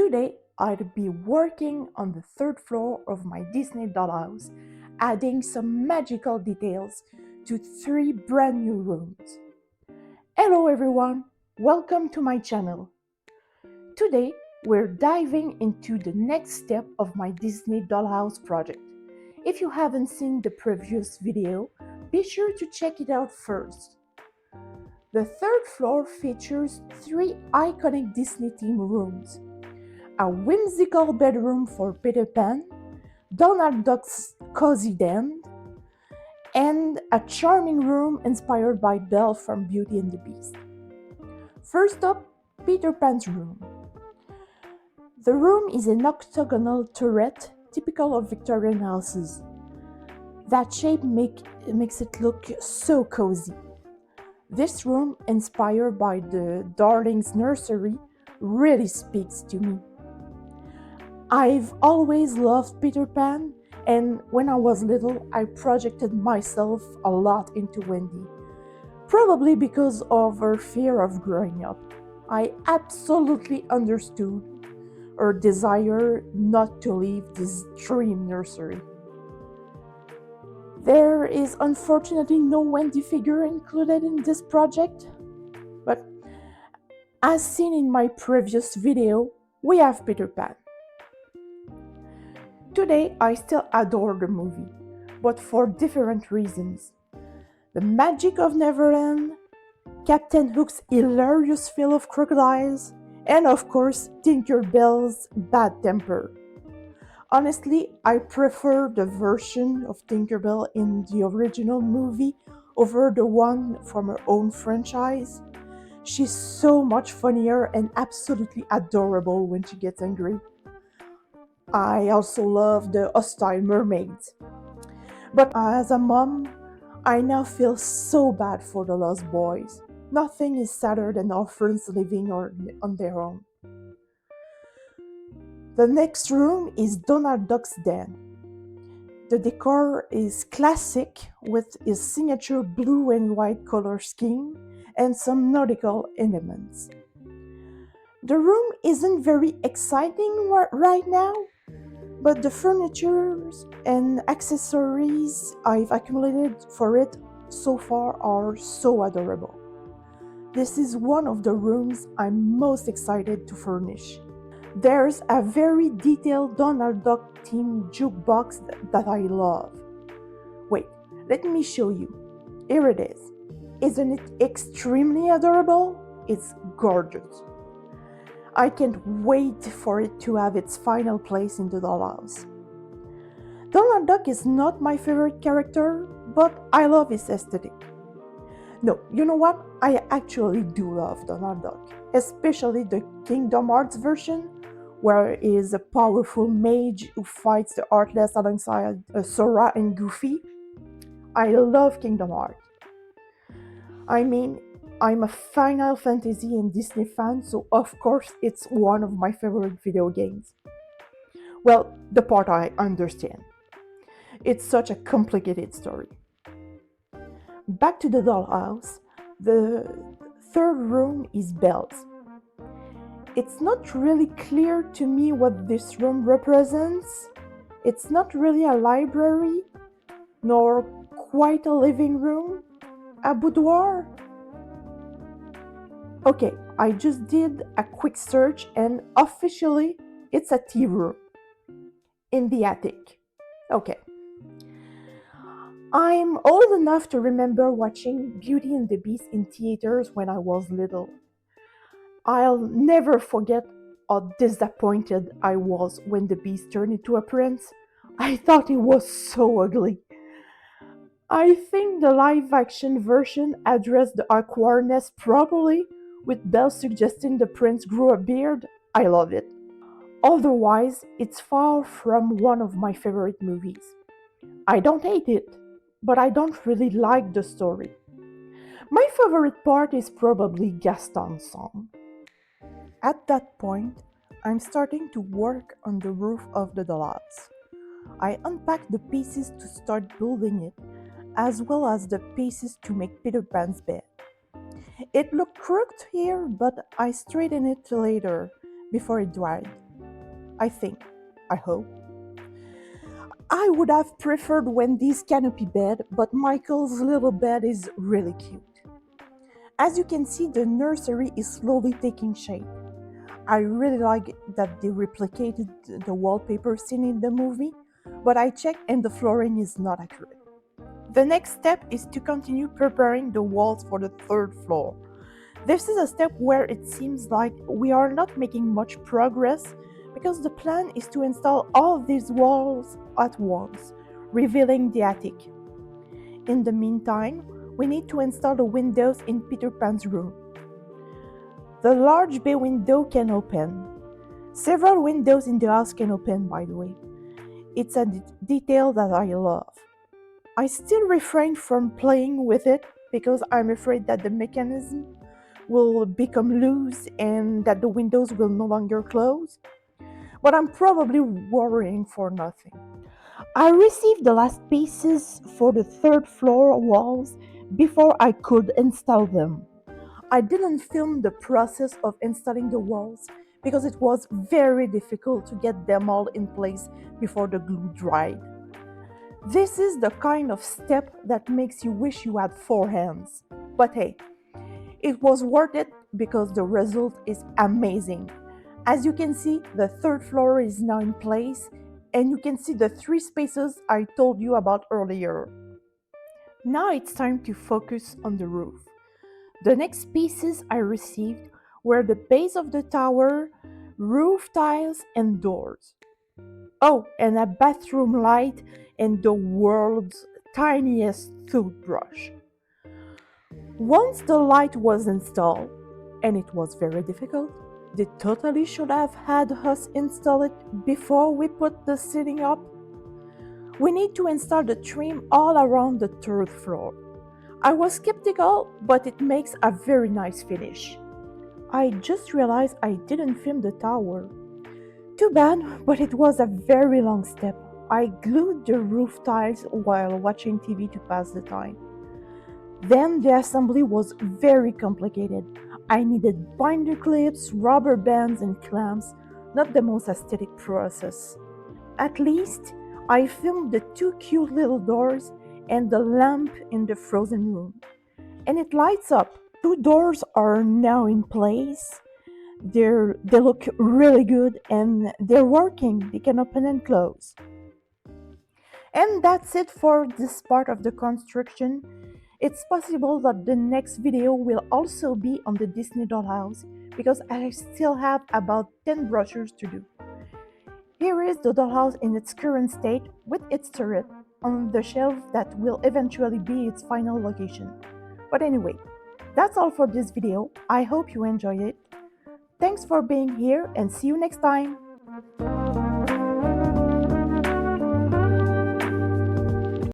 Today, I'll be working on the third floor of my Disney Dollhouse, adding some magical details to 3 brand new rooms. Hello everyone, welcome to my channel. Today, we're diving into the next step of my Disney Dollhouse project. If you haven't seen the previous video, be sure to check it out first. The third floor features 3 iconic Disney-themed rooms. A whimsical bedroom for Peter Pan, Donald Duck's cozy den, and a charming room inspired by Belle from Beauty and the Beast. First up, Peter Pan's room. The room is an octagonal turret typical of Victorian houses. That shape makes it look so cozy. This room, inspired by the Darling's nursery, really speaks to me. I've always loved Peter Pan, and when I was little, I projected myself a lot into Wendy. Probably because of her fear of growing up. I absolutely understood her desire not to leave this dream nursery. There is unfortunately no Wendy figure included in this project, but as seen in my previous video, we have Peter Pan. Today, I still adore the movie, but for different reasons. The magic of Neverland, Captain Hook's hilarious fill of crocodiles, and of course, Tinker Bell's bad temper. Honestly, I prefer the version of Tinker Bell in the original movie over the one from her own franchise. She's so much funnier and absolutely adorable when she gets angry. I also love the hostile mermaids. But as a mom, I now feel so bad for the lost boys. Nothing is sadder than orphans living on their own. The next room is Donald Duck's den. The decor is classic with his signature blue and white color scheme and some nautical elements. The room isn't very exciting right now, but the furniture and accessories I've accumulated for it so far are so adorable. This is one of the rooms I'm most excited to furnish. There's a very detailed Donald Duck themed jukebox that I love. Wait, let me show you. Here it is. Isn't it extremely adorable? It's gorgeous. I can't wait for it to have its final place in the dollhouse. Donald Duck is not my favorite character, but I love his aesthetic. No, you know what? I actually do love Donald Duck, especially the Kingdom Hearts version, where he is a powerful mage who fights the Heartless alongside Sora and Goofy. I love Kingdom Hearts. I mean, I'm a Final Fantasy and Disney fan, so of course it's one of my favorite video games. Well, the part I understand. It's such a complicated story. Back to the dollhouse, the third room is Belle's. It's not really clear to me what this room represents. It's not really a library, nor quite a living room, a boudoir. Okay, I just did a quick search and officially it's a tea room in the attic. Okay. I'm old enough to remember watching Beauty and the Beast in theaters when I was little. I'll never forget how disappointed I was when the Beast turned into a prince. I thought he was so ugly. I think the live-action version addressed the awkwardness properly, with Belle suggesting the prince grew a beard. I love it. Otherwise, it's far from one of my favorite movies. I don't hate it, but I don't really like the story. My favorite part is probably Gaston's song. At that point, I'm starting to work on the roof of the dollhouse. I unpacked the pieces to start building it, as well as the pieces to make Peter Pan's bed. It looked crooked here, but I straightened it later, before it dried. I think. I hope. I would have preferred Wendy's canopy bed, but Michael's little bed is really cute. As you can see, the nursery is slowly taking shape. I really like that they replicated the wallpaper seen in the movie, but I checked and the flooring is not accurate. The next step is to continue preparing the walls for the third floor. This is a step where it seems like we are not making much progress because the plan is to install all of these walls at once, revealing the attic. In the meantime, we need to install the windows in Peter Pan's room. The large bay window can open. Several windows in the house can open, by the way. It's a detail that I love. I still refrain from playing with it because I'm afraid that the mechanism will become loose and that the windows will no longer close. But I'm probably worrying for nothing. I received the last pieces for the third floor walls before I could install them. I didn't film the process of installing the walls because it was very difficult to get them all in place before the glue dried. This is the kind of step that makes you wish you had 4 hands. But hey, it was worth it because the result is amazing. As you can see, the third floor is now in place, and you can see the 3 spaces I told you about earlier. Now it's time to focus on the roof. The next pieces I received were the base of the tower, roof tiles, and doors. Oh, and a bathroom light and the world's tiniest toothbrush. Once the light was installed, and it was very difficult, they totally should have had us install it before we put the ceiling up. We need to install the trim all around the third floor. I was skeptical, but it makes a very nice finish. I just realized I didn't film the tower. Too bad, but it was a very long step. I glued the roof tiles while watching TV to pass the time. Then the assembly was very complicated. I needed binder clips, rubber bands, and clamps, not the most aesthetic process. At least, I filmed the 2 cute little doors and the lamp in the frozen room. And it lights up. 2 doors are now in place. They look really good and they're working. They can open and close. And that's it for this part of the construction. It's possible that the next video will also be on the Disney Dollhouse because I still have about 10 brochures to do. Here is the dollhouse in its current state with its turret on the shelf that will eventually be its final location. But anyway, that's all for this video. I hope you enjoyed it. Thanks for being here and see you next time.